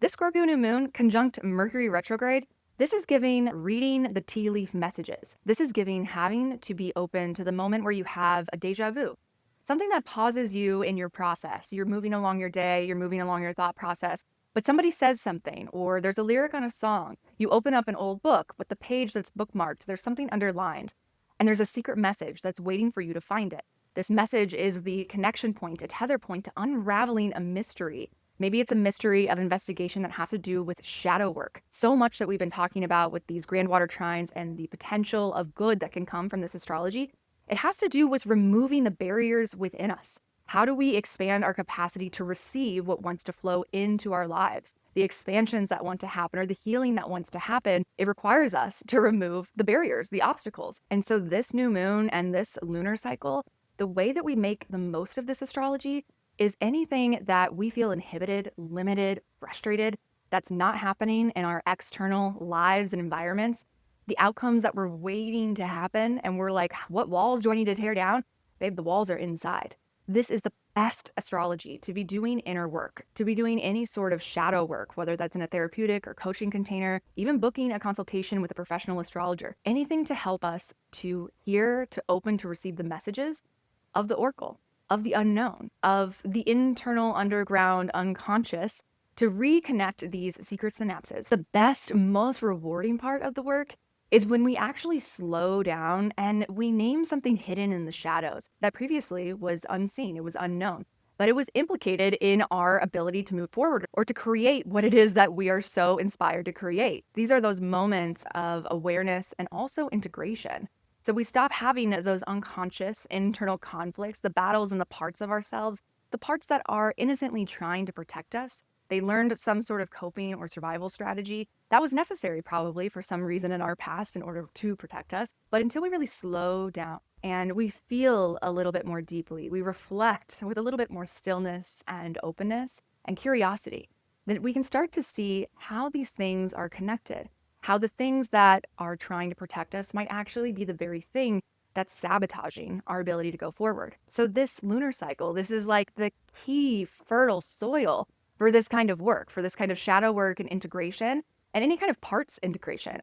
This Scorpio new moon conjunct Mercury retrograde, this is giving reading the tea leaf messages. This is giving having to be open to the moment where you have a deja vu, something that pauses you in your process. You're moving along your day, you're moving along your thought process, but somebody says something, or there's a lyric on a song. You open up an old book with the page that's bookmarked, there's something underlined, and there's a secret message that's waiting for you to find it. This message is the connection point, a tether point to unraveling a mystery. Maybe it's a mystery of investigation that has to do with shadow work. So much that we've been talking about with these grand water trines and the potential of good that can come from this astrology. It has to do with removing the barriers within us. How do we expand our capacity to receive what wants to flow into our lives? The expansions that want to happen or the healing that wants to happen, it requires us to remove the barriers, the obstacles. And so this new moon and this lunar cycle, the way that we make the most of this astrology is anything that we feel inhibited, limited, frustrated, that's not happening in our external lives and environments, the outcomes that we're waiting to happen, and we're like, what walls do I need to tear down? Babe, the walls are inside. This is the best astrology to be doing inner work, to be doing any sort of shadow work, whether that's in a therapeutic or coaching container, even booking a consultation with a professional astrologer, anything to help us to hear, to open, to receive the messages of the oracle, of the unknown, of the internal underground unconscious, to reconnect these secret synapses. The best, most rewarding part of the work is when we actually slow down and we name something hidden in the shadows that previously was unseen, it was unknown, but it was implicated in our ability to move forward or to create what it is that we are so inspired to create. These are those moments of awareness and also integration. So we stop having those unconscious internal conflicts, the battles in the parts of ourselves, the parts that are innocently trying to protect us. They learned some sort of coping or survival strategy that was necessary probably for some reason in our past in order to protect us. But until we really slow down and we feel a little bit more deeply, we reflect with a little bit more stillness and openness and curiosity, then we can start to see how these things are connected, how the things that are trying to protect us might actually be the very thing that's sabotaging our ability to go forward. So this lunar cycle, this is like the key fertile soil for this kind of work, for this kind of shadow work and integration and any kind of parts integration.